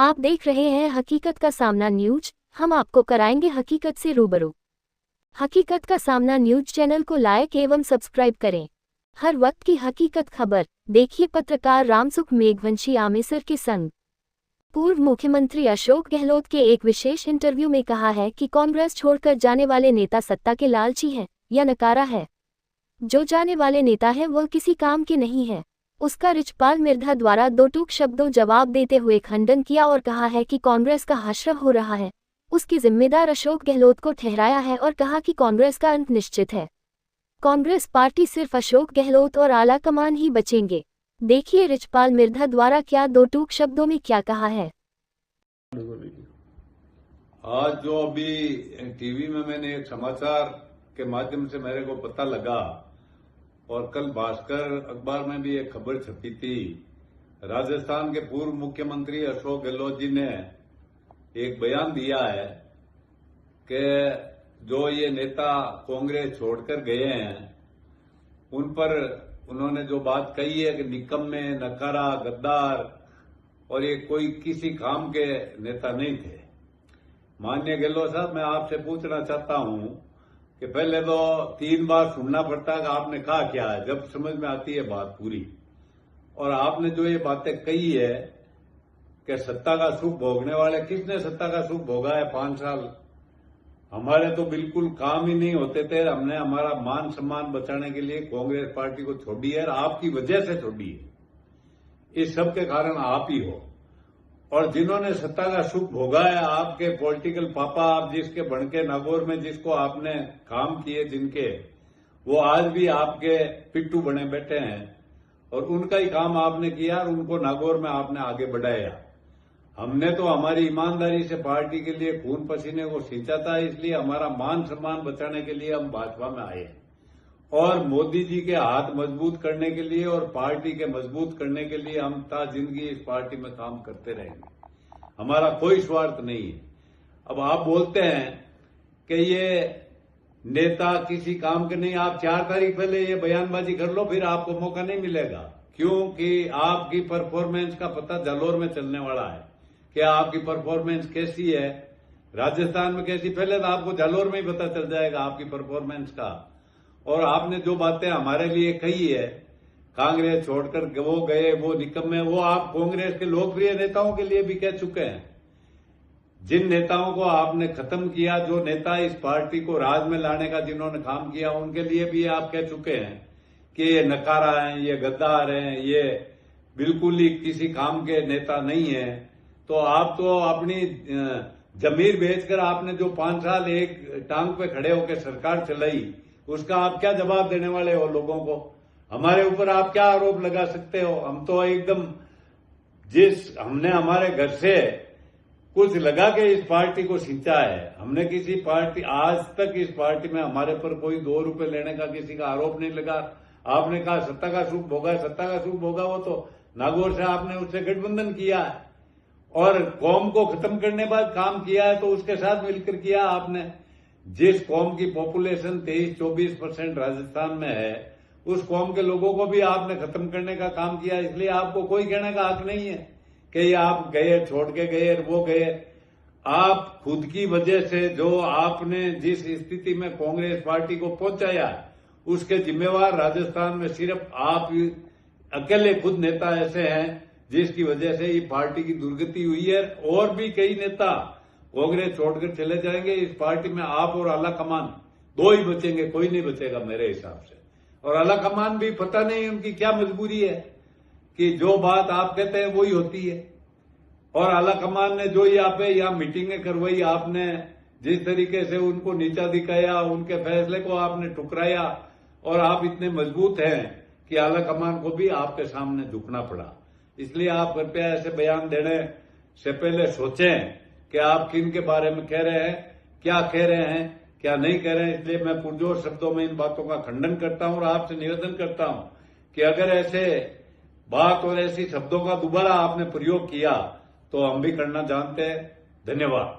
आप देख रहे हैं हकीकत का सामना न्यूज। हम आपको कराएंगे हकीकत से रूबरू। हकीकत का सामना न्यूज चैनल को लाइक एवं सब्सक्राइब करें। हर वक्त की हकीकत खबर देखिए। पत्रकार रामसुख मेघवंशी आमेसर के संग पूर्व मुख्यमंत्री अशोक गहलोत के एक विशेष इंटरव्यू में कहा है कि कांग्रेस छोड़कर जाने वाले नेता सत्ता के लालची हैं या नकारा है। जो जाने वाले नेता है वह किसी काम के नहीं है। उसका रिचपाल मिर्धा द्वारा दो टूक शब्दों जवाब देते हुए खंडन किया और कहा है कि कांग्रेस का हश्र हो रहा है, उसकी जिम्मेदार अशोक गहलोत को ठहराया है और कहा कि कांग्रेस का अंत निश्चित है। कांग्रेस पार्टी सिर्फ अशोक गहलोत और आला कमान ही बचेंगे। देखिए रिचपाल मिर्धा द्वारा क्या दो टूक शब्दों में क्या कहा है। आज जो अभी टीवी में मैंने एक समाचार के माध्यम से मेरे को पता लगा और कल भास्कर अखबार में भी एक खबर छपी थी। राजस्थान के पूर्व मुख्यमंत्री अशोक गहलोत जी ने एक बयान दिया है कि जो ये नेता कांग्रेस छोड़कर गए हैं उन पर उन्होंने जो बात कही है कि निकम्मे, नकारा, गद्दार और ये कोई किसी काम के नेता नहीं थे। माननीय गहलोत साहब, मैं आपसे पूछना चाहता हूं कि पहले तो 3 बार सुनना पड़ता है कि आपने कहा क्या है, जब समझ में आती है बात पूरी। और आपने जो ये बातें कही है कि सत्ता का सुख भोगने वाले, किसने सत्ता का सुख भोगा है 5 साल? हमारे तो बिल्कुल काम ही नहीं होते थे। हमने हमारा मान सम्मान बचाने के लिए कांग्रेस पार्टी को छोड़ी है और आपकी वजह से छोड़ी है। इस सब के कारण आप ही हो। और जिन्होंने सत्ता का सुख भोगा है, आपके पॉलिटिकल पापा, आप जिसके बनके नागौर में जिसको आपने काम किए जिनके, वो आज भी आपके पिट्टू बने बैठे हैं और उनका ही काम आपने किया और उनको नागौर में आपने आगे बढ़ाया। हमने तो हमारी ईमानदारी से पार्टी के लिए खून पसीने को सींचा था, इसलिए हमारा मान सम्मान बचाने के लिए हम भाजपा में आए और मोदी जी के हाथ मजबूत करने के लिए और पार्टी के मजबूत करने के लिए हम ता जिंदगी इस पार्टी में काम करते रहेंगे। हमारा कोई स्वार्थ नहीं है। अब आप बोलते हैं कि ये नेता किसी काम के नहीं। आप 4 तारीख पहले ये बयानबाजी कर लो, फिर आपको मौका नहीं मिलेगा, क्योंकि आपकी परफॉर्मेंस का पता जालौर में चलने वाला है। क्या आपकी परफॉर्मेंस कैसी है, राजस्थान में कैसी, पहले तो आपको जालौर में ही पता चल जाएगा आपकी परफॉर्मेंस का। और आपने जो बातें हमारे लिए कही है, कांग्रेस छोड़कर वो गए, वो निकम्मे, वो आप कांग्रेस के लोकप्रिय नेताओं के लिए भी कह चुके हैं। जिन नेताओं को आपने खत्म किया, जो नेता इस पार्टी को राज में लाने का जिन्होंने काम किया, उनके लिए भी आप कह चुके हैं कि ये नकारा है, ये गद्दार हैं, ये बिल्कुल ही किसी काम के नेता नहीं है। तो आप तो अपनी जमीर बेचकर आपने जो 5 साल एक टांग पे खड़े होकर सरकार चलाई, उसका आप क्या जवाब देने वाले हो लोगों को? हमारे ऊपर आप क्या आरोप लगा सकते हो? हम तो एकदम हमने हमारे घर से कुछ लगा के इस पार्टी को सींचा है। हमने किसी पार्टी, आज तक इस पार्टी में हमारे पर कोई 2 रुपए लेने का किसी का आरोप नहीं लगा। आपने कहा सत्ता का सुख भोगा, सत्ता का सुख भोगा, वो तो नागौर से आपने उससे गठबंधन किया है और कौम को खत्म करने बाद काम किया है, तो उसके साथ मिलकर किया आपने। जिस कौम की पॉपुलेशन 23-24% राजस्थान में है, उस कौम के लोगों को भी आपने खत्म करने का काम किया। इसलिए आपको कोई कहने का हक नहीं है कि ये आप गए, छोड़ के गए, वो गए। आप खुद की वजह से जो आपने जिस स्थिति में कांग्रेस पार्टी को पहुंचाया, उसके जिम्मेवार राजस्थान में सिर्फ आप अकेले खुद नेता ऐसे हैं जिसकी वजह से ये पार्टी की दुर्गति हुई है। और भी कई नेता कांग्रेस छोड़कर चले जाएंगे। इस पार्टी में आप और आला कमान 2 ही बचेंगे, कोई नहीं बचेगा मेरे हिसाब से। और आला कमान भी पता नहीं उनकी क्या मजबूरी है कि जो बात आप कहते हैं वही होती है। और आला कमान ने जो यहाँ मीटिंगें करवाई, आपने जिस तरीके से उनको नीचा दिखाया, उनके फैसले को आपने ठुकराया और आप इतने मजबूत हैं कि आला कमान को भी आपके सामने झुकना पड़ा। इसलिए आप कृपया ऐसे बयान देने से पहले सोचें कि आप किन के बारे में कह रहे हैं, क्या कह रहे हैं, क्या नहीं कह रहे हैं। इसलिए मैं पुरजोर शब्दों में इन बातों का खंडन करता हूं और आपसे निवेदन करता हूं कि अगर ऐसे बात और ऐसी शब्दों का दोबारा आपने प्रयोग किया तो हम भी करना जानते हैं। धन्यवाद।